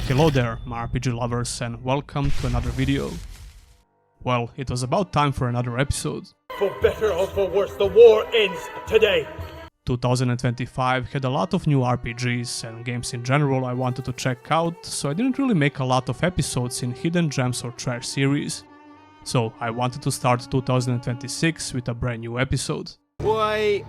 Hello there, my RPG lovers, and welcome to another video. Well, it was about time for another episode. For better or for worse, the war ends today! 2025 had a lot of new RPGs and games in general I wanted to check out, so I didn't really make a lot of episodes in Hidden Gems or Trash series. So I wanted to start 2026 with a brand new episode. Wait.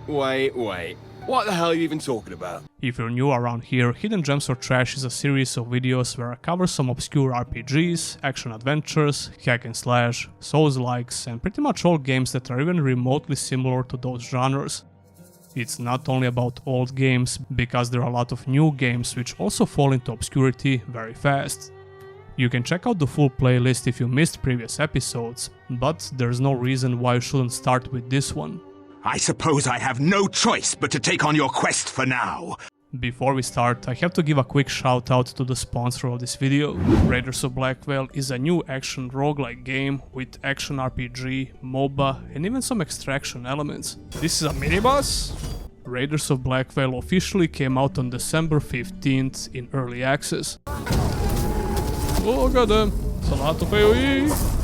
What the hell are you even talking about? If you're new around here, Hidden Gems or Trash is a series of videos where I cover some obscure RPGs, action adventures, hack and slash, Souls-likes, and pretty much all games that are even remotely similar to those genres. It's not only about old games, because there are a lot of new games which also fall into obscurity very fast. You can check out the full playlist if you missed previous episodes, but there's no reason why you shouldn't start with this one. I suppose I have no choice but to take on your quest for now. Before we start, I have to give a quick shout out to the sponsor of this video. Raiders of Blackveil is a new action roguelike game with action RPG, MOBA, and even some extraction elements. This is a mini-boss? Raiders of Blackveil officially came out on December 15th in early access. Oh goddamn, it's a lot of AoE!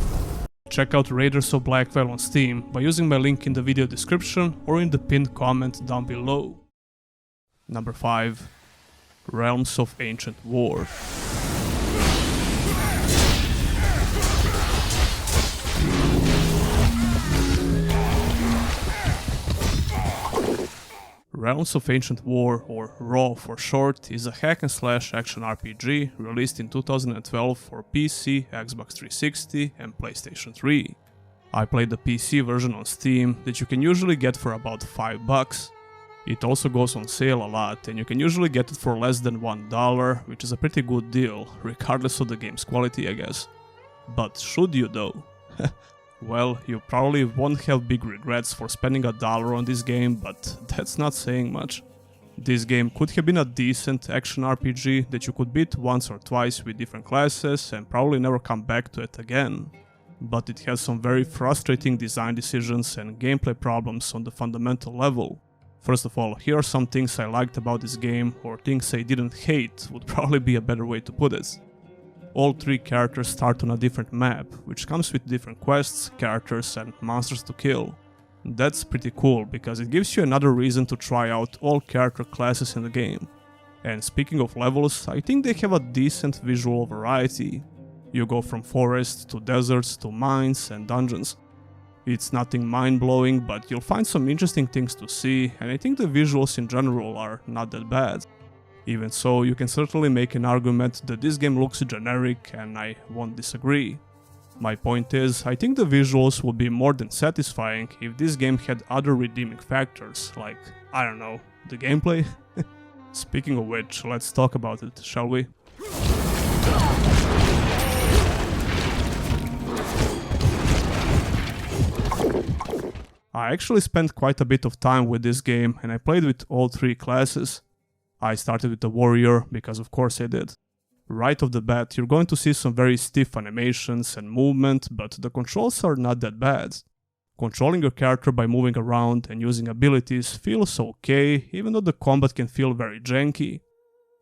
Check out Raiders of Blackveil on Steam by using my link in the video description or in the pinned comment down below. Number 5. Realms of Ancient War. Realms of Ancient War, or R.A.W. for short, is a hack and slash action RPG released in 2012 for PC, Xbox 360 and PlayStation 3. I played the PC version on Steam that you can usually get for about $5. It also goes on sale a lot and you can usually get it for less than $1, which is a pretty good deal, regardless of the game's quality I guess. But should you though? Well, you probably won't have big regrets for spending $1 on this game, but that's not saying much. This game could have been a decent action RPG that you could beat once or twice with different classes and probably never come back to it again. But it has some very frustrating design decisions and gameplay problems on the fundamental level. First of all, here are some things I liked about this game, or things I didn't hate would probably be a better way to put it. All 3 characters start on a different map, which comes with different quests, characters and monsters to kill. That's pretty cool, because it gives you another reason to try out all character classes in the game. And speaking of levels, I think they have a decent visual variety. You go from forests to deserts to mines and dungeons. It's nothing mind-blowing, but you'll find some interesting things to see, and I think the visuals in general are not that bad. Even so, you can certainly make an argument that this game looks generic, and I won't disagree. My point is, I think the visuals would be more than satisfying if this game had other redeeming factors, like, I don't know, the gameplay? Speaking of which, let's talk about it, shall we? I actually spent quite a bit of time with this game, and I played with all 3 classes. I started with the warrior, because of course I did. Right off the bat, you're going to see some very stiff animations and movement, but the controls are not that bad. Controlling your character by moving around and using abilities feels okay, even though the combat can feel very janky.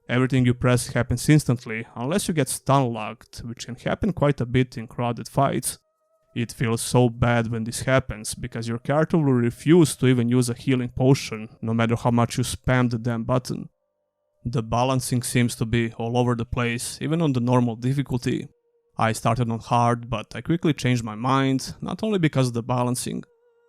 Everything you press happens instantly, unless you get stun locked, which can happen quite a bit in crowded fights. It feels so bad when this happens, because your character will refuse to even use a healing potion, no matter how much you spam the damn button. The balancing seems to be all over the place, even on the normal difficulty. I started on hard, but I quickly changed my mind, not only because of the balancing.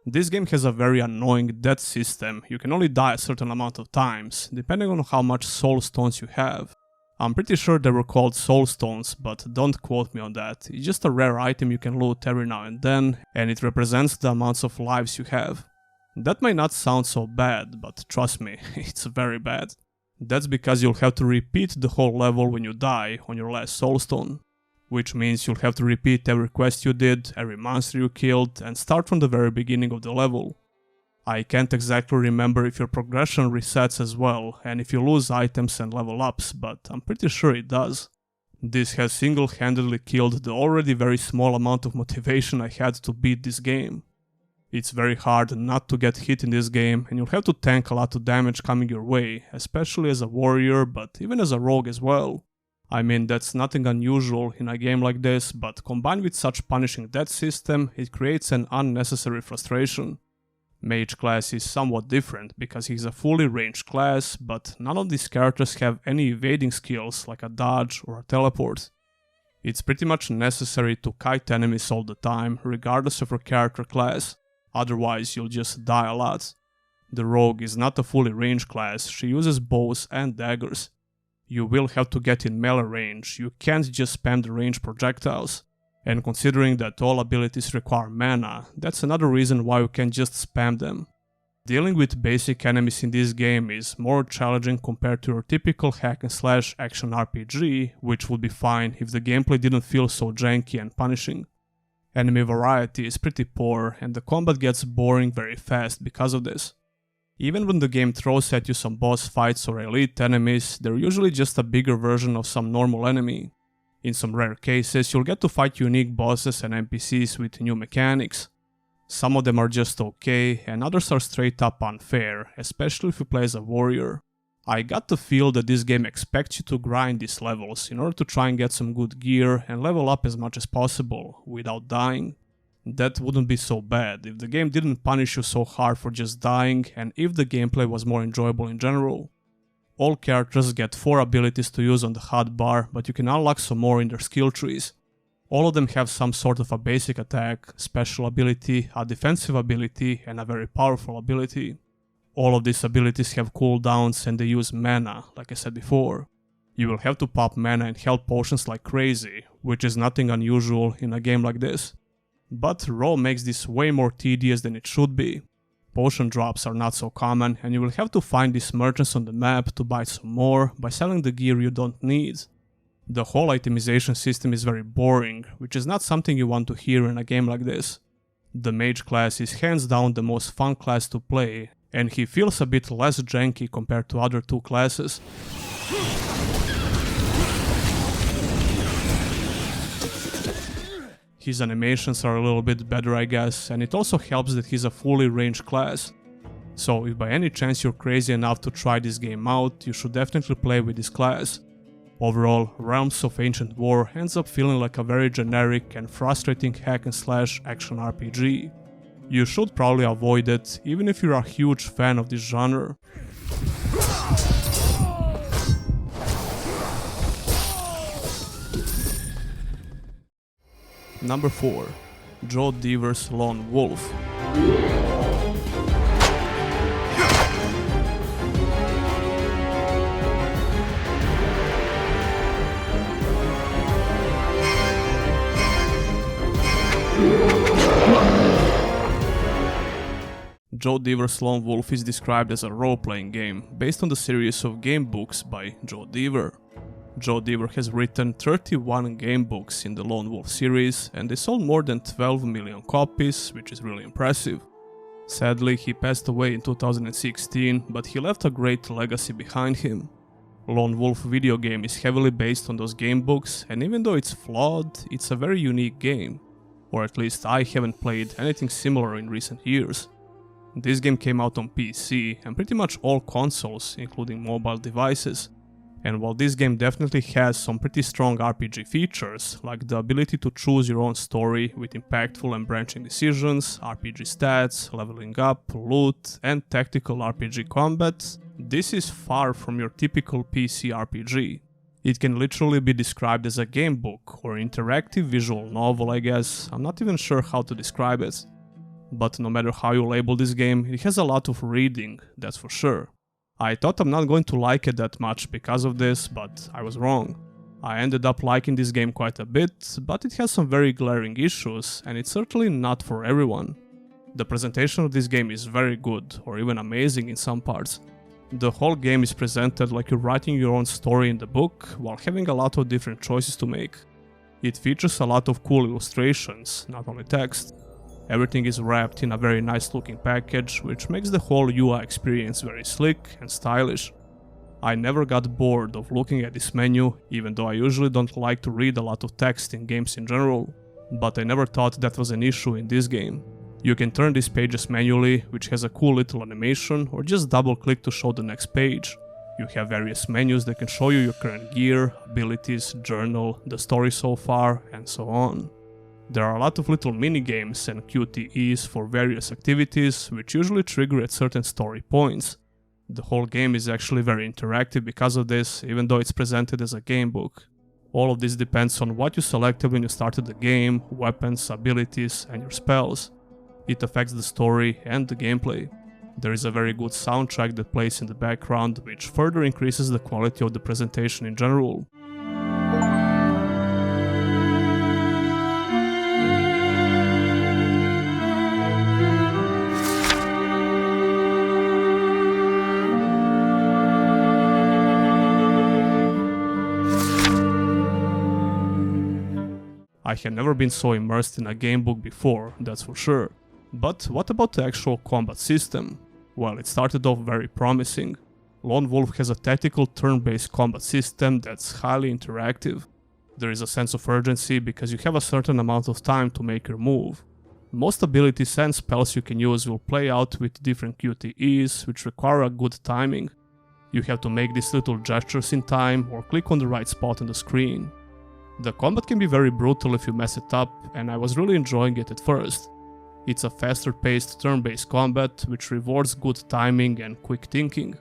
This game has a very annoying death system. You can only die a certain amount of times, depending on how much soul stones you have. I'm pretty sure they were called soul stones, but don't quote me on that. It's just a rare item you can loot every now and then, and it represents the amounts of lives you have. That may not sound so bad, but trust me, it's very bad. That's because you'll have to repeat the whole level when you die on your last soulstone. Which means you'll have to repeat every quest you did, every monster you killed, and start from the very beginning of the level. I can't exactly remember if your progression resets as well, and if you lose items and level ups, but I'm pretty sure it does. This has single-handedly killed the already very small amount of motivation I had to beat this game. It's very hard not to get hit in this game, and you'll have to tank a lot of damage coming your way, especially as a warrior, but even as a rogue as well. I mean, that's nothing unusual in a game like this, but combined with such punishing death system, it creates an unnecessary frustration. Mage class is somewhat different because he's a fully ranged class, but none of these characters have any evading skills like a dodge or a teleport. It's pretty much necessary to kite enemies all the time, regardless of your character class, otherwise you'll just die a lot. The rogue is not a fully ranged class, she uses bows and daggers. You will have to get in melee range, you can't just spam the ranged projectiles. And considering that all abilities require mana, that's another reason why you can just spam them. Dealing with basic enemies in this game is more challenging compared to your typical hack and slash action RPG, which would be fine if the gameplay didn't feel so janky and punishing. Enemy variety is pretty poor and the combat gets boring very fast because of this. Even when the game throws at you some boss fights or elite enemies, they're usually just a bigger version of some normal enemy. In some rare cases, you'll get to fight unique bosses and NPCs with new mechanics. Some of them are just okay, and others are straight up unfair, especially if you play as a warrior. I got the feel that this game expects you to grind these levels in order to try and get some good gear and level up as much as possible, without dying. That wouldn't be so bad if the game didn't punish you so hard for just dying and if the gameplay was more enjoyable in general. All characters get 4 abilities to use on the hotbar, but you can unlock some more in their skill trees. All of them have some sort of a basic attack, special ability, a defensive ability, and a very powerful ability. All of these abilities have cooldowns and they use mana, like I said before. You will have to pop mana and health potions like crazy, which is nothing unusual in a game like this. But R.A.W makes this way more tedious than it should be. Potion drops are not so common and you will have to find these merchants on the map to buy some more by selling the gear you don't need. The whole itemization system is very boring, which is not something you want to hear in a game like this. The mage class is hands down the most fun class to play, and he feels a bit less janky compared to other 2 classes. His animations are a little bit better, I guess, and it also helps that he's a fully ranged class. So if by any chance you're crazy enough to try this game out, you should definitely play with this class. Overall, Realms of Ancient War ends up feeling like a very generic and frustrating hack and slash action RPG. You should probably avoid it, even if you're a huge fan of this genre. Number 4. Joe Deaver's Lone Wolf. Joe Deaver's Lone Wolf is described as a role-playing game, based on the series of game books by Joe Deaver. Joe Deaver has written 31 game books in the Lone Wolf series, and they sold more than 12 million copies, which is really impressive. Sadly, he passed away in 2016, but he left a great legacy behind him. Lone Wolf video game is heavily based on those game books, and even though it's flawed, it's a very unique game. Or at least I haven't played anything similar in recent years. This game came out on PC and pretty much all consoles, including mobile devices. And while this game definitely has some pretty strong RPG features, like the ability to choose your own story with impactful and branching decisions, RPG stats, leveling up, loot, and tactical RPG combat, this is far from your typical PC RPG. It can literally be described as a game book or interactive visual novel, I guess. I'm not even sure how to describe it. But no matter how you label this game, it has a lot of reading, that's for sure. I thought I'm not going to like it that much because of this, but I was wrong. I ended up liking this game quite a bit, but it has some very glaring issues, and it's certainly not for everyone. The presentation of this game is very good, or even amazing in some parts. The whole game is presented like you're writing your own story in the book, while having a lot of different choices to make. It features a lot of cool illustrations, not only text. Everything is wrapped in a very nice looking package, which makes the whole UI experience very slick and stylish. I never got bored of looking at this menu, even though I usually don't like to read a lot of text in games in general, but I never thought that was an issue in this game. You can turn these pages manually, which has a cool little animation, or just double click to show the next page. You have various menus that can show you your current gear, abilities, journal, the story so far, and so on. There are a lot of little mini-games and QTEs for various activities, which usually trigger at certain story points. The whole game is actually very interactive because of this, even though it's presented as a game book. All of this depends on what you selected when you started the game, weapons, abilities, and your spells. It affects the story and the gameplay. There is a very good soundtrack that plays in the background, which further increases the quality of the presentation in general. I had never been so immersed in a game book before, that's for sure. But what about the actual combat system? Well, it started off very promising. Lone Wolf has a tactical turn-based combat system that's highly interactive. There is a sense of urgency because you have a certain amount of time to make your move. Most abilities and spells you can use will play out with different QTEs, which require a good timing. You have to make these little gestures in time or click on the right spot on the screen. The combat can be very brutal if you mess it up, and I was really enjoying it at first. It's a faster paced turn-based combat which rewards good timing and quick thinking.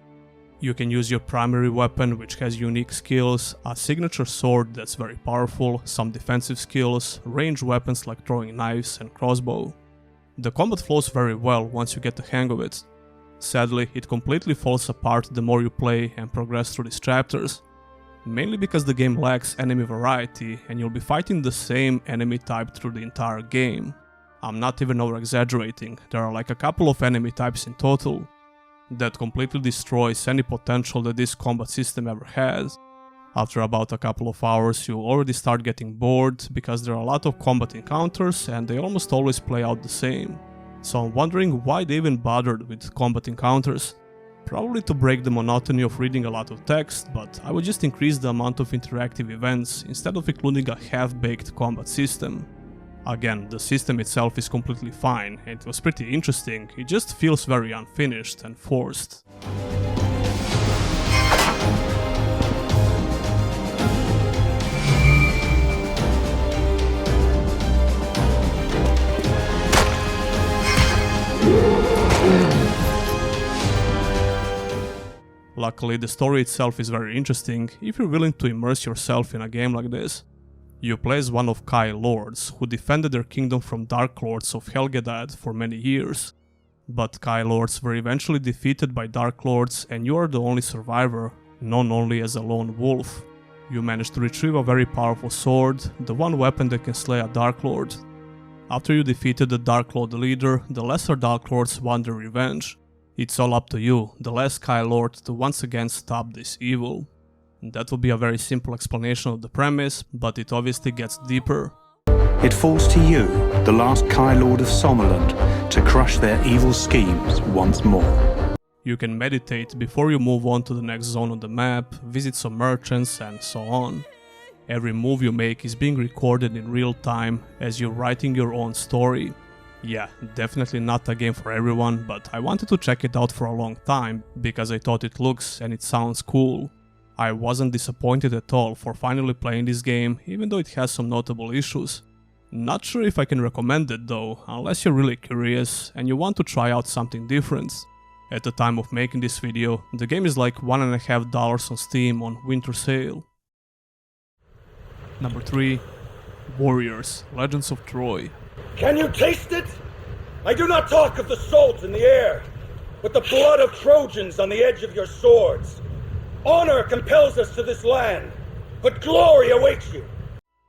You can use your primary weapon which has unique skills, a signature sword that's very powerful, some defensive skills, ranged weapons like throwing knives and crossbow. The combat flows very well once you get the hang of it. Sadly, it completely falls apart the more you play and progress through these chapters. Mainly because the game lacks enemy variety and you'll be fighting the same enemy type through the entire game. I'm not even over-exaggerating, there are like a couple of enemy types in total. That completely destroys any potential that this combat system ever has. After about a couple of hours you already start getting bored because there are a lot of combat encounters and they almost always play out the same. So I'm wondering why they even bothered with combat encounters. Probably to break the monotony of reading a lot of text, but I would just increase the amount of interactive events instead of including a half-baked combat system. Again, the system itself is completely fine, and it was pretty interesting, it just feels very unfinished and forced. Luckily, the story itself is very interesting if you're willing to immerse yourself in a game like this. You play as one of Kai lords, who defended their kingdom from Dark Lords of Helgedad for many years. But Kai lords were eventually defeated by Dark Lords and you are the only survivor, known only as a lone wolf. You managed to retrieve a very powerful sword, the one weapon that can slay a Dark Lord. After you defeated the Dark Lord leader, the lesser Dark Lords want their revenge. It's all up to you, the last Kai Lord, to once again stop this evil. That would be a very simple explanation of the premise, but it obviously gets deeper. It falls to you, the last Kai Lord of Sommerland, to crush their evil schemes once more. You can meditate before you move on to the next zone on the map, visit some merchants and so on. Every move you make is being recorded in real time as you're writing your own story. Yeah, definitely not a game for everyone, but I wanted to check it out for a long time because I thought it looks and it sounds cool. I wasn't disappointed at all for finally playing this game, even though it has some notable issues. Not sure if I can recommend it though, unless you're really curious and you want to try out something different. At the time of making this video, the game is like $1.50 on Steam on winter sale. Number 3. Warriors, Legends of Troy. Can you taste it? I do not talk of the salt in the air, but the blood of Trojans on the edge of your swords. Honor compels us to this land, but glory awaits you.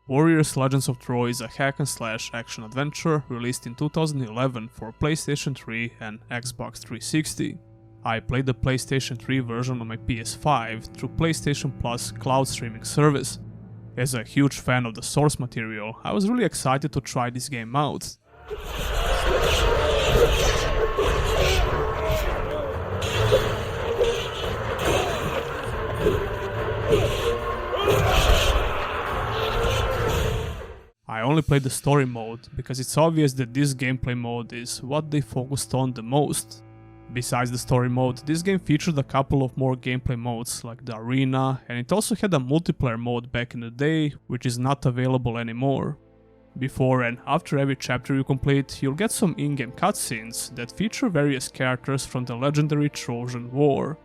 Warriors Legends of Troy is a hack-and-slash action-adventure released in 2011 for PlayStation 3 and Xbox 360. I played the PlayStation 3 version on my PS5 through PlayStation Plus cloud streaming service. As a huge fan of the source material, I was really excited to try this game out. I only played the story mode because it's obvious that this gameplay mode is what they focused on the most. Besides the story mode, this game featured a couple of more gameplay modes like the arena, and it also had a multiplayer mode back in the day, which is not available anymore. Before and after every chapter you complete, you'll get some in-game cutscenes that feature various characters from the legendary Trojan War.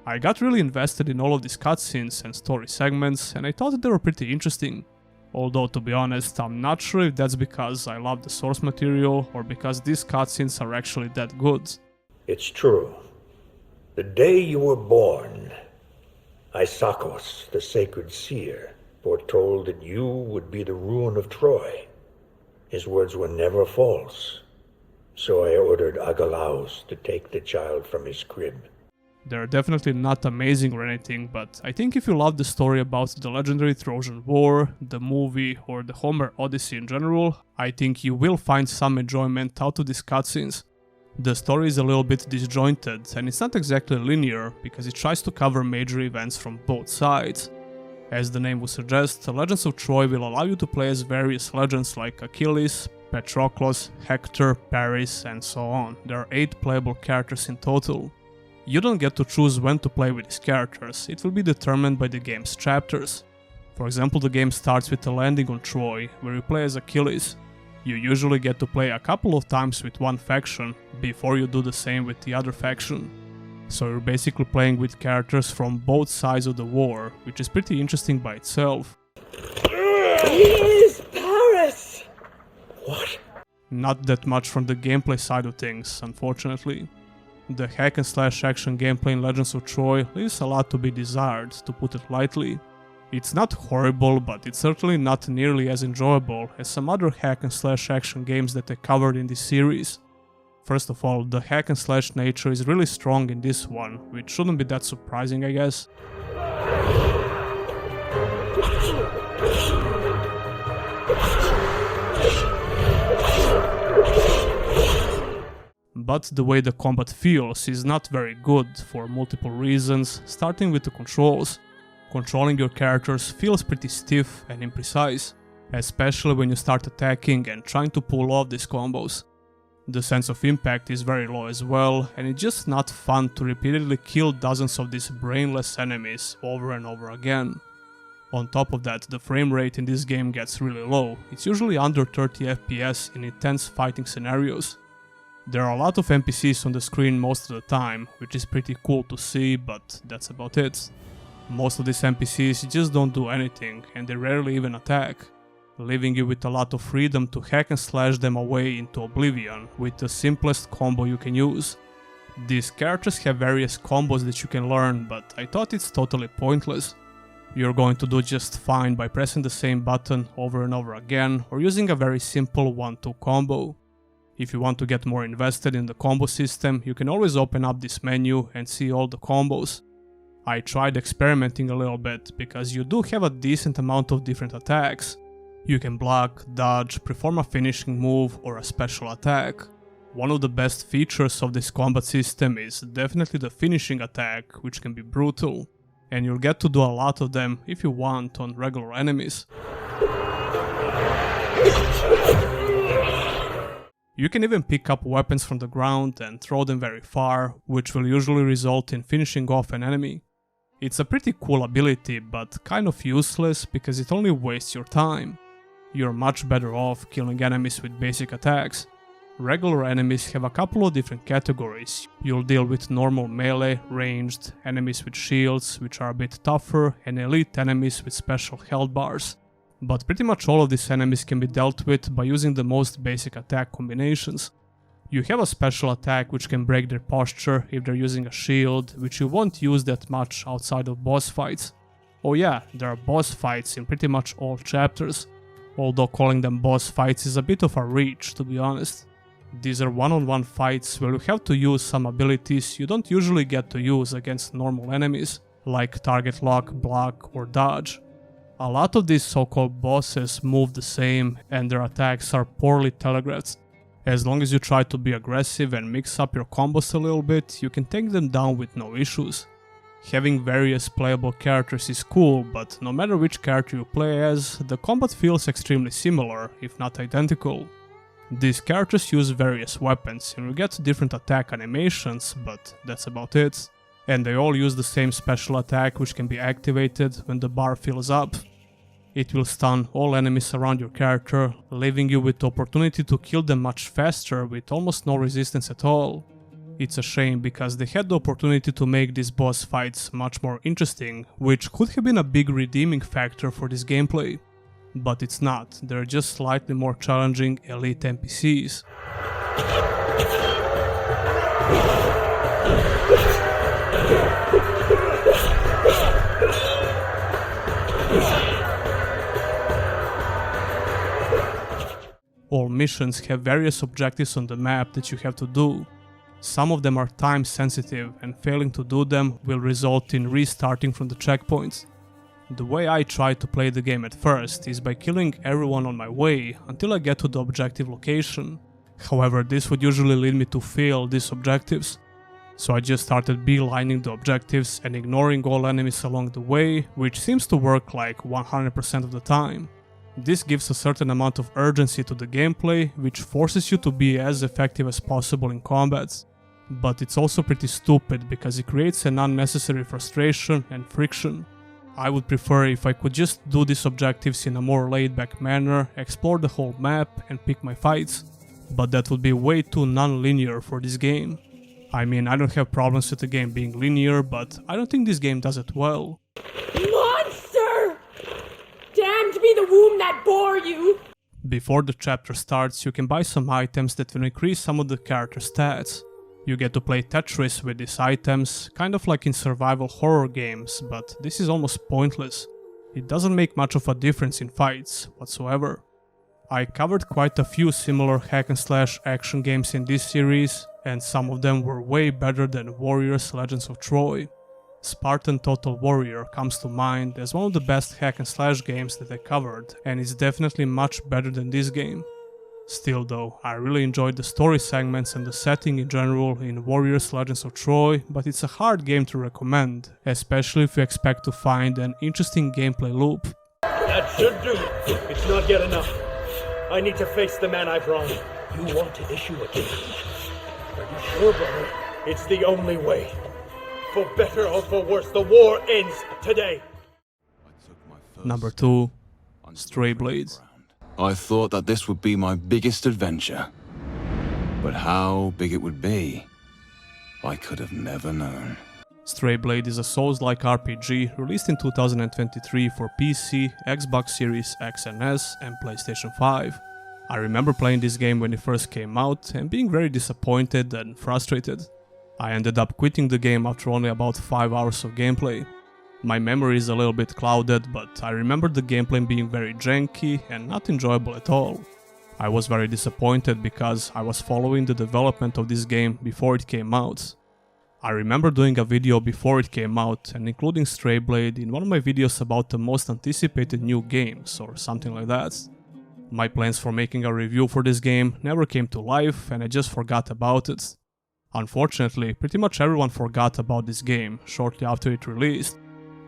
I got really invested in all of these cutscenes and story segments, and I thought that they were pretty interesting. Although, to be honest, I'm not sure if that's because I love the source material or because these cutscenes are actually that good. It's true. The day you were born, Isakos, the sacred seer, foretold that you would be the ruin of Troy. His words were never false. So I ordered Agelaus to take the child from his crib. They're definitely not amazing or anything, but I think if you love the story about the legendary Trojan War, the movie, or the Homer Odyssey in general, I think you will find some enjoyment out of these cutscenes. The story is a little bit disjointed, and it's not exactly linear, because it tries to cover major events from both sides. As the name would suggest, Legends of Troy will allow you to play as various legends like Achilles, Patroclus, Hector, Paris, and so on. There are 8 playable characters in total. You don't get to choose when to play with these characters, it will be determined by the game's chapters. For example, the game starts with a landing on Troy, where you play as Achilles. You usually get to play a couple of times with one faction, before you do the same with the other faction. So you're basically playing with characters from both sides of the war, which is pretty interesting by itself. Here's Paris! What? Not that much from the gameplay side of things, unfortunately. The hack and slash action gameplay in Legends of Troy leaves a lot to be desired, to put it lightly. It's not horrible, but it's certainly not nearly as enjoyable as some other hack and slash action games that I covered in this series. First of all, the hack and slash nature is really strong in this one, which shouldn't be that surprising, I guess. But the way the combat feels is not very good for multiple reasons, starting with the controls. Controlling your characters feels pretty stiff and imprecise, especially when you start attacking and trying to pull off these combos. The sense of impact is very low as well, and it's just not fun to repeatedly kill dozens of these brainless enemies over and over again. On top of that, the frame rate in this game gets really low, it's usually under 30 FPS in intense fighting scenarios. There are a lot of NPCs on the screen most of the time, which is pretty cool to see, but that's about it. Most of these NPCs just don't do anything, and they rarely even attack, leaving you with a lot of freedom to hack and slash them away into oblivion with the simplest combo you can use. These characters have various combos that you can learn, but I thought it's totally pointless. You're going to do just fine by pressing the same button over and over again, or using a very simple 1-2 combo. If you want to get more invested in the combo system, you can always open up this menu and see all the combos. I tried experimenting a little bit, because you do have a decent amount of different attacks. You can block, dodge, perform a finishing move or a special attack. One of the best features of this combat system is definitely the finishing attack, which can be brutal, and you'll get to do a lot of them if you want on regular enemies. You can even pick up weapons from the ground and throw them very far, which will usually result in finishing off an enemy. It's a pretty cool ability, but kind of useless because it only wastes your time. You're much better off killing enemies with basic attacks. Regular enemies have a couple of different categories. You'll deal with normal melee, ranged, enemies with shields, which are a bit tougher, and elite enemies with special health bars. But pretty much all of these enemies can be dealt with by using the most basic attack combinations. You have a special attack which can break their posture if they're using a shield, which you won't use that much outside of boss fights. Oh yeah, there are boss fights in pretty much all chapters, although calling them boss fights is a bit of a reach, to be honest. These are one-on-one fights where you have to use some abilities you don't usually get to use against normal enemies, like target lock, block, or dodge. A lot of these so-called bosses move the same, and their attacks are poorly telegraphed. As long as you try to be aggressive and mix up your combos a little bit, you can take them down with no issues. Having various playable characters is cool, but no matter which character you play as, the combat feels extremely similar, if not identical. These characters use various weapons and you get different attack animations, but that's about it. And they all use the same special attack which can be activated when the bar fills up. It will stun all enemies around your character, leaving you with the opportunity to kill them much faster with almost no resistance at all. It's a shame because they had the opportunity to make these boss fights much more interesting, which could have been a big redeeming factor for this gameplay. But it's not, they're just slightly more challenging elite NPCs. All missions have various objectives on the map that you have to do. Some of them are time sensitive and failing to do them will result in restarting from the checkpoints. The way I try to play the game at first is by killing everyone on my way until I get to the objective location. However, this would usually lead me to fail these objectives. So I just started beelining the objectives and ignoring all enemies along the way, which seems to work like 100% of the time. This gives a certain amount of urgency to the gameplay, which forces you to be as effective as possible in combats. But it's also pretty stupid because it creates an unnecessary frustration and friction. I would prefer if I could just do these objectives in a more laid-back manner, explore the whole map and pick my fights. But that would be way too non-linear for this game. I mean, I don't have problems with the game being linear, but I don't think this game does it well. Monster! Damned be the womb that bore you! Before the chapter starts, you can buy some items that will increase some of the character stats. You get to play Tetris with these items, kind of like in survival horror games, but this is almost pointless. It doesn't make much of a difference in fights whatsoever. I covered quite a few similar hack-and-slash action games in this series, and some of them were way better than Warriors Legends of Troy. Spartan Total Warrior comes to mind as one of the best hack-and-slash games that I covered, and it's definitely much better than this game. Still though, I really enjoyed the story segments and the setting in general in Warriors Legends of Troy, but it's a hard game to recommend, especially if you expect to find an interesting gameplay loop. That should do. It's not yet enough. I need to face the man I've wronged. You want to issue a challenge? Are you sure, brother? It's the only way. For better or for worse, the war ends today. Number 2. Stray Blades. I thought that this would be my biggest adventure. But how big it would be, I could have never known. Stray Blade is a Souls-like RPG released in 2023 for PC, Xbox Series X and S, and PlayStation 5. I remember playing this game when it first came out and being very disappointed and frustrated. I ended up quitting the game after only about 5 hours of gameplay. My memory is a little bit clouded, but I remember the gameplay being very janky and not enjoyable at all. I was very disappointed because I was following the development of this game before it came out. I remember doing a video before it came out and including Stray Blade in one of my videos about the most anticipated new games or something like that. My plans for making a review for this game never came to life and I just forgot about it. Unfortunately, pretty much everyone forgot about this game shortly after it released.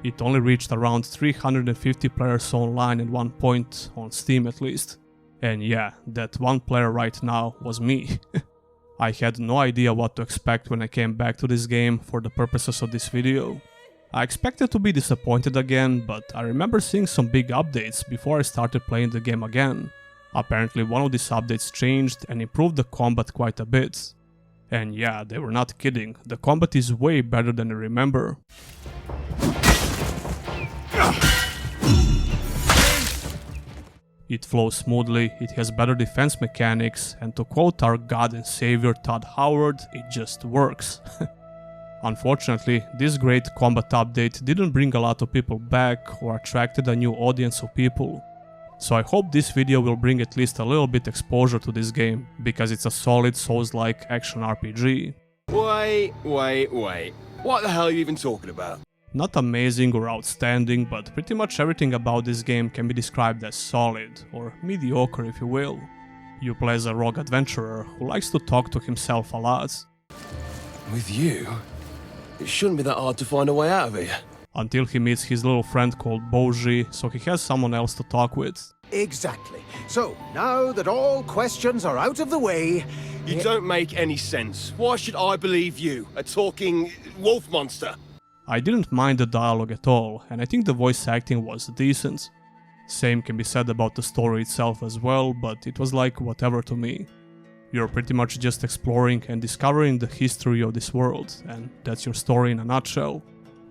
It only reached around 350 players online at one point, on Steam at least. And yeah, that one player right now was me. I had no idea what to expect when I came back to this game for the purposes of this video. I expected to be disappointed again, but I remember seeing some big updates before I started playing the game again. Apparently one of these updates changed and improved the combat quite a bit. And yeah, they were not kidding, the combat is way better than I remember. It flows smoothly, it has better defense mechanics, and to quote our god and savior Todd Howard, it just works. Unfortunately, this great combat update didn't bring a lot of people back or attracted a new audience of people. So I hope this video will bring at least a little bit exposure to this game, because it's a solid Souls-like action RPG. Wait. What the hell are you even talking about? Not amazing or outstanding, but pretty much everything about this game can be described as solid, or mediocre if you will. You play as a rogue adventurer who likes to talk to himself a lot. With you? It shouldn't be that hard to find a way out of here. Until he meets his little friend called Boji, so he has someone else to talk with. Exactly. So, now that all questions are out of the way... You don't make any sense. Why should I believe you, a talking wolf monster? I didn't mind the dialogue at all, and I think the voice acting was decent. Same can be said about the story itself as well, but it was like whatever to me. You're pretty much just exploring and discovering the history of this world, and that's your story in a nutshell.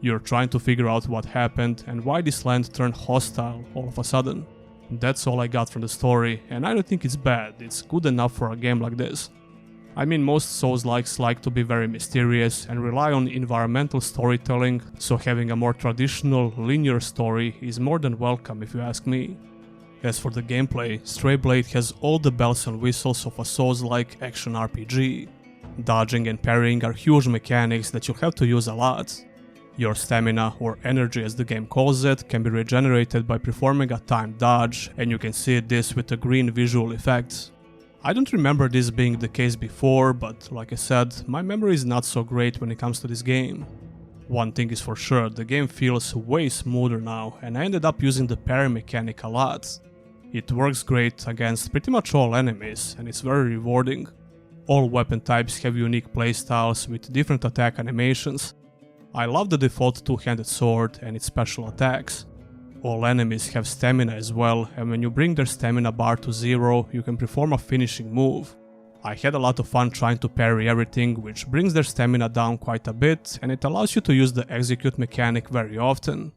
You're trying to figure out what happened and why this land turned hostile all of a sudden. That's all I got from the story, and I don't think it's bad, it's good enough for a game like this. I mean, most Souls-likes like to be very mysterious and rely on environmental storytelling, so having a more traditional, linear story is more than welcome if you ask me. As for the gameplay, Stray Blade has all the bells and whistles of a Souls-like action RPG. Dodging and parrying are huge mechanics that you have to use a lot. Your stamina, or energy as the game calls it, can be regenerated by performing a timed dodge, and you can see this with the green visual effects. I don't remember this being the case before, but like I said, my memory is not so great when it comes to this game. One thing is for sure, the game feels way smoother now, and I ended up using the parry mechanic a lot. It works great against pretty much all enemies, and it's very rewarding. All weapon types have unique playstyles with different attack animations. I love the default two-handed sword and its special attacks. All enemies have stamina as well, and when you bring their stamina bar to 0, you can perform a finishing move. I had a lot of fun trying to parry everything, which brings their stamina down quite a bit, and it allows you to use the execute mechanic very often.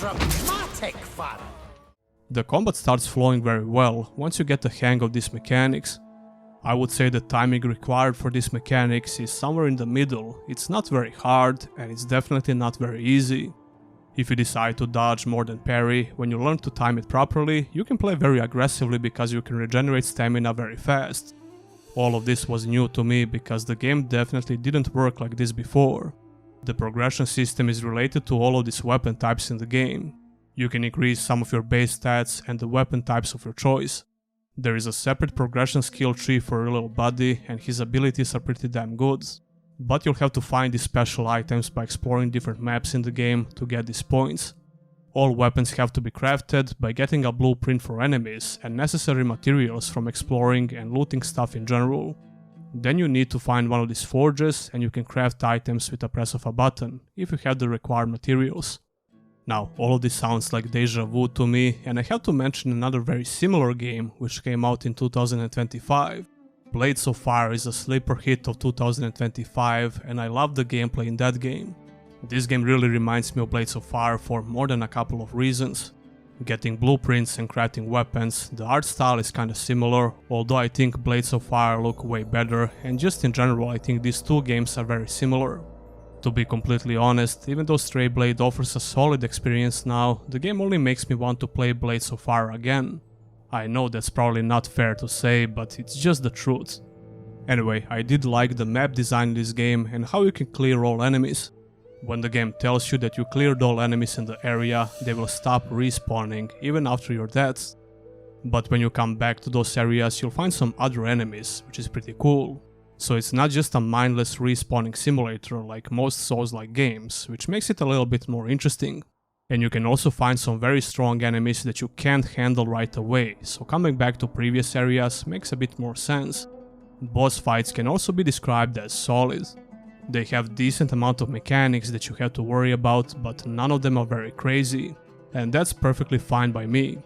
Dramatic fun! The combat starts flowing very well once you get the hang of these mechanics. I would say the timing required for these mechanics is somewhere in the middle. It's not very hard, and it's definitely not very easy. If you decide to dodge more than parry, when you learn to time it properly, you can play very aggressively because you can regenerate stamina very fast. All of this was new to me because the game definitely didn't work like this before. The progression system is related to all of these weapon types in the game. You can increase some of your base stats and the weapon types of your choice. There is a separate progression skill tree for your little buddy, and his abilities are pretty damn good. But you'll have to find these special items by exploring different maps in the game to get these points. All weapons have to be crafted by getting a blueprint for enemies and necessary materials from exploring and looting stuff in general. Then you need to find one of these forges, and you can craft items with a press of a button, if you have the required materials. Now, all of this sounds like deja vu to me, and I have to mention another very similar game which came out in 2025. Blades of Fire is a sleeper hit of 2025, and I love the gameplay in that game. This game really reminds me of Blades of Fire for more than a couple of reasons. Getting blueprints and crafting weapons, the art style is kinda similar, although I think Blades of Fire look way better, and just in general I think these two games are very similar. To be completely honest, even though Stray Blade offers a solid experience now, the game only makes me want to play Blades of Fire again. I know that's probably not fair to say, but it's just the truth. Anyway, I did like the map design in this game and how you can clear all enemies. When the game tells you that you cleared all enemies in the area, they will stop respawning even after your death. But when you come back to those areas, you'll find some other enemies, which is pretty cool. So it's not just a mindless respawning simulator like most Souls-like games, which makes it a little bit more interesting. And you can also find some very strong enemies that you can't handle right away, so coming back to previous areas makes a bit more sense. Boss fights can also be described as solid. They have decent amount of mechanics that you have to worry about, but none of them are very crazy, and that's perfectly fine by me.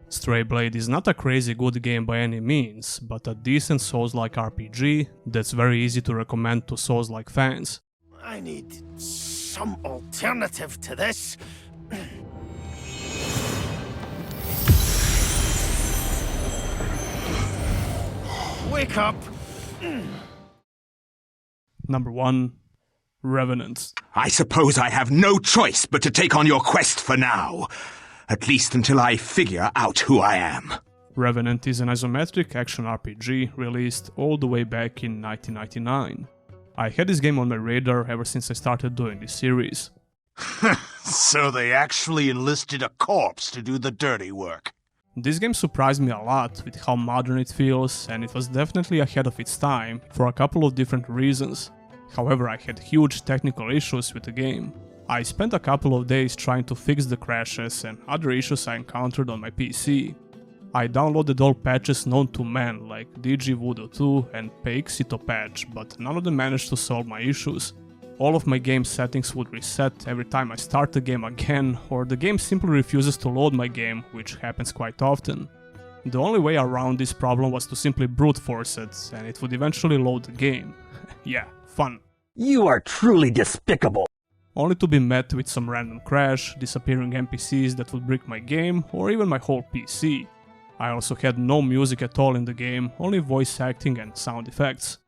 Stray Blade is not a crazy good game by any means, but a decent Souls-like RPG that's very easy to recommend to Souls-like fans. I need some alternative to this. Wake up! Number 1. Revenant. I suppose I have no choice but to take on your quest for now. At least until I figure out who I am. Revenant is an isometric action RPG released all the way back in 1999. I had this game on my radar ever since I started doing this series. So they actually enlisted a corpse to do the dirty work. This game surprised me a lot with how modern it feels, and it was definitely ahead of its time for a couple of different reasons. However, I had huge technical issues with the game. I spent a couple of days trying to fix the crashes and other issues I encountered on my PC. I downloaded all patches known to man like DG Voodoo 2 and Peixito patch, but none of them managed to solve my issues. All of my game settings would reset every time I start the game again, or the game simply refuses to load my game, which happens quite often. The only way around this problem was to simply brute force it, and it would eventually load the game. Yeah, fun. You are truly despicable. Only to be met with some random crash, disappearing NPCs that would brick my game, or even my whole PC. I also had no music at all in the game, only voice acting and sound effects.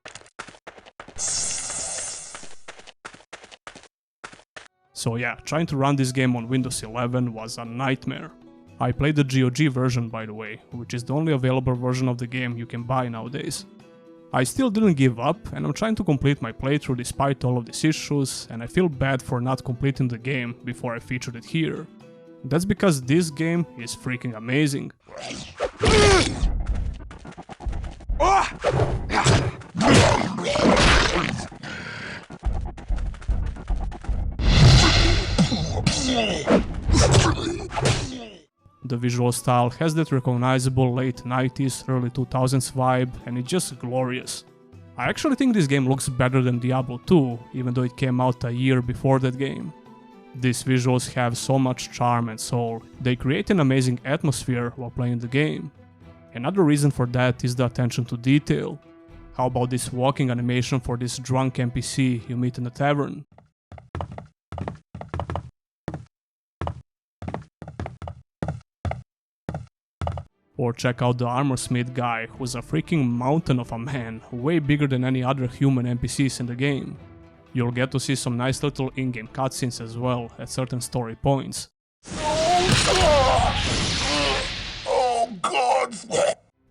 So yeah, trying to run this game on Windows 11 was a nightmare. I played the GOG version, by the way, which is the only available version of the game you can buy nowadays. I still didn't give up, and I'm trying to complete my playthrough despite all of these issues, and I feel bad for not completing the game before I featured it here. That's because this game is freaking amazing. The visual style has that recognizable late 90s, early 2000s vibe, and it's just glorious. I actually think this game looks better than Diablo 2, even though it came out a year before that game. These visuals have so much charm and soul, they create an amazing atmosphere while playing the game. Another reason for that is the attention to detail. How about this walking animation for this drunk NPC you meet in the tavern? Or check out the armorsmith guy, who's a freaking mountain of a man, way bigger than any other human NPCs in the game. You'll get to see some nice little in-game cutscenes as well, at certain story points. Oh God!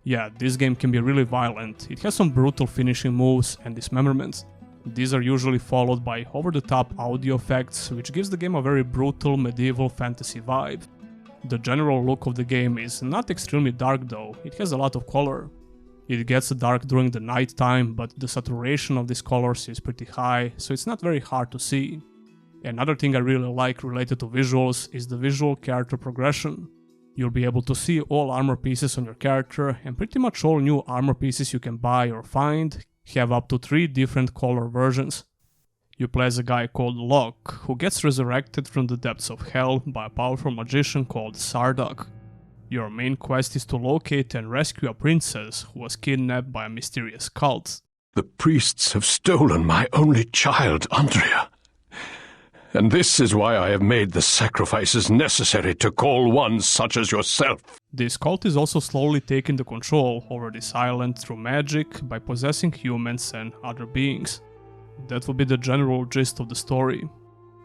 Yeah, this game can be really violent, it has some brutal finishing moves and dismemberments. These are usually followed by over-the-top audio effects, which gives the game a very brutal medieval fantasy vibe. The general look of the game is not extremely dark though, it has a lot of color. It gets dark during the night time, but the saturation of these colors is pretty high, so it's not very hard to see. Another thing I really like related to visuals is the visual character progression. You'll be able to see all armor pieces on your character, and pretty much all new armor pieces you can buy or find have up to 3 different color versions. You play as a guy called Locke, who gets resurrected from the depths of hell by a powerful magician called R.A.W. Your main quest is to locate and rescue a princess who was kidnapped by a mysterious cult. The priests have stolen my only child, Andrea. And this is why I have made the sacrifices necessary to call one such as yourself. This cult is also slowly taking the control over this island through magic by possessing humans and other beings. That would be the general gist of the story.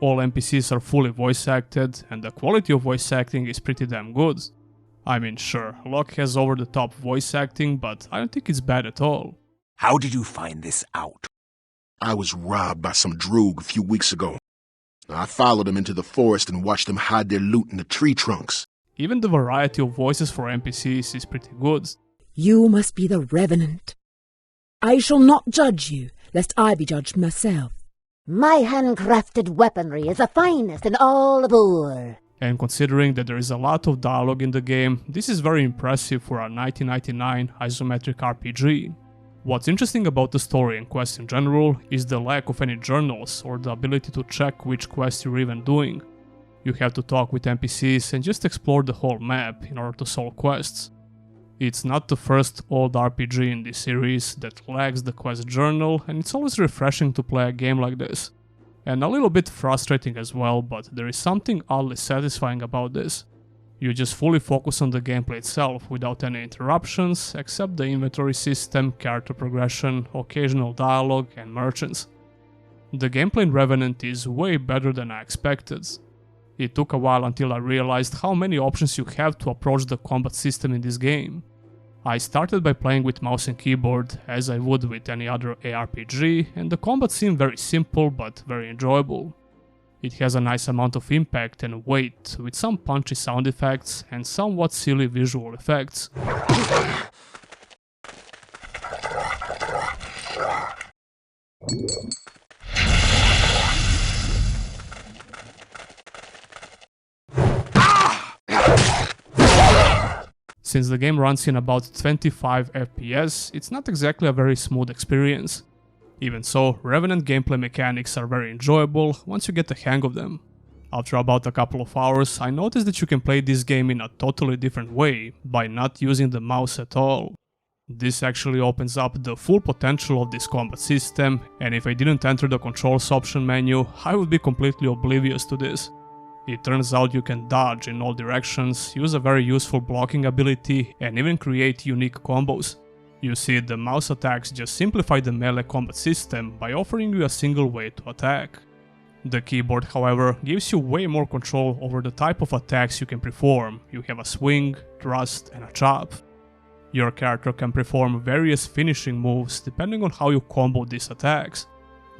All NPCs are fully voice acted, and the quality of voice acting is pretty damn good. I mean, sure, Locke has over-the-top voice acting, but I don't think it's bad at all. How did you find this out? I was robbed by some droog a few weeks ago. I followed them into the forest and watched them hide their loot in the tree trunks. Even the variety of voices for NPCs is pretty good. You must be the Revenant. I shall not judge you, lest I be judged myself. My handcrafted weaponry is the finest in all the Boer. And considering that there is a lot of dialogue in the game, this is very impressive for a 1999 isometric RPG. What's interesting about the story and quests in general is the lack of any journals or the ability to check which quest you're even doing. You have to talk with NPCs and just explore the whole map in order to solve quests. It's not the first old RPG in this series that lacks the quest journal, and it's always refreshing to play a game like this. And a little bit frustrating as well, but there is something oddly satisfying about this. You just fully focus on the gameplay itself without any interruptions, except the inventory system, character progression, occasional dialogue and merchants. The gameplay in Revenant is way better than I expected. It took a while until I realized how many options you have to approach the combat system in this game. I started by playing with mouse and keyboard, as I would with any other ARPG, and the combat seemed very simple but very enjoyable. It has a nice amount of impact and weight, with some punchy sound effects and somewhat silly visual effects. Since the game runs in about 25 FPS, it's not exactly a very smooth experience. Even so, Revenant gameplay mechanics are very enjoyable once you get the hang of them. After about a couple of hours, I noticed that you can play this game in a totally different way, by not using the mouse at all. This actually opens up the full potential of this combat system, and if I didn't enter the controls option menu, I would be completely oblivious to this. It turns out you can dodge in all directions, use a very useful blocking ability, and even create unique combos. You see, the mouse attacks just simplify the melee combat system by offering you a single way to attack. The keyboard, however, gives you way more control over the type of attacks you can perform. You have a swing, thrust, and a chop. Your character can perform various finishing moves depending on how you combo these attacks.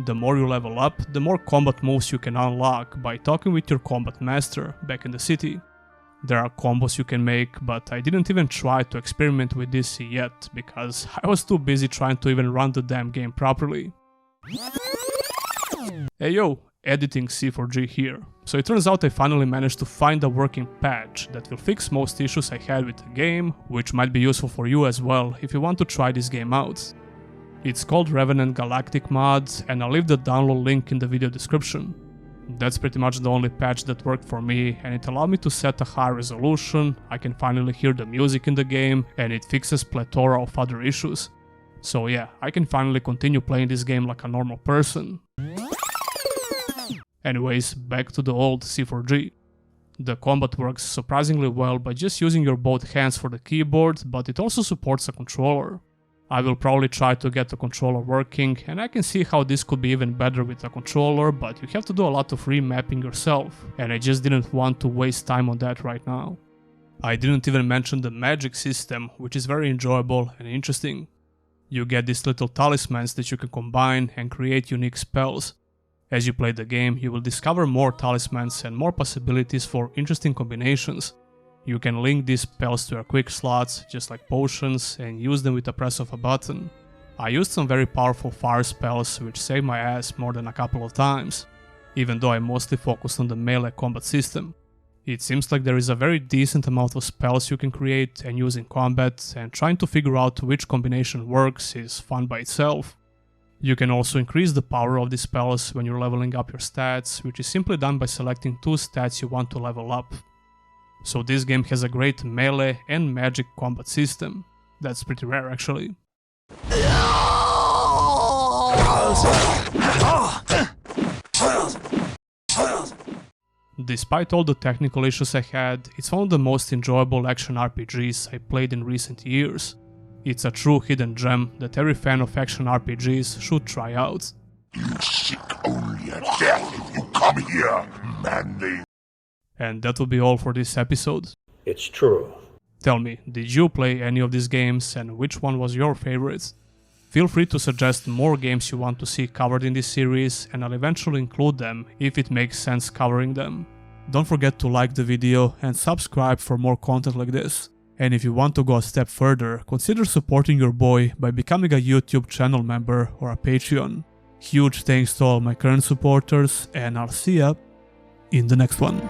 The more you level up, the more combat moves you can unlock by talking with your combat master back in the city. There are combos you can make, but I didn't even try to experiment with this yet because I was too busy trying to even run the damn game properly. Hey yo, editing C4G here. So it turns out I finally managed to find a working patch that will fix most issues I had with the game, which might be useful for you as well if you want to try this game out. It's called Revenant Galactic Mod, and I'll leave the download link in the video description. That's pretty much the only patch that worked for me, and it allowed me to set a high resolution, I can finally hear the music in the game, and it fixes plethora of other issues. So yeah, I can finally continue playing this game like a normal person. Anyways, back to the old C4G. The combat works surprisingly well by just using your both hands for the keyboard, but it also supports a controller. I will probably try to get the controller working, and I can see how this could be even better with a controller, but you have to do a lot of remapping yourself, and I just didn't want to waste time on that right now. I didn't even mention the magic system, which is very enjoyable and interesting. You get these little talismans that you can combine and create unique spells. As you play the game, you will discover more talismans and more possibilities for interesting combinations. You can link these spells to your quick slots, just like potions, and use them with the press of a button. I used some very powerful fire spells, which saved my ass more than a couple of times, even though I mostly focused on the melee combat system. It seems like there is a very decent amount of spells you can create and use in combat, and trying to figure out which combination works is fun by itself. You can also increase the power of these spells when you're leveling up your stats, which is simply done by selecting two stats you want to level up. So this game has a great melee and magic combat system. That's pretty rare actually. Despite all the technical issues I had, it's one of the most enjoyable action RPGs I played in recent years. It's a true hidden gem that every fan of action RPGs should try out. You seek only a death if you come here, manly. And that will be all for this episode. It's true. Tell me, did you play any of these games and which one was your favorite? Feel free to suggest more games you want to see covered in this series, and I'll eventually include them if it makes sense covering them. Don't forget to like the video and subscribe for more content like this. And if you want to go a step further, consider supporting your boy by becoming a YouTube channel member or a Patreon. Huge thanks to all my current supporters, and I'll see ya in the next one.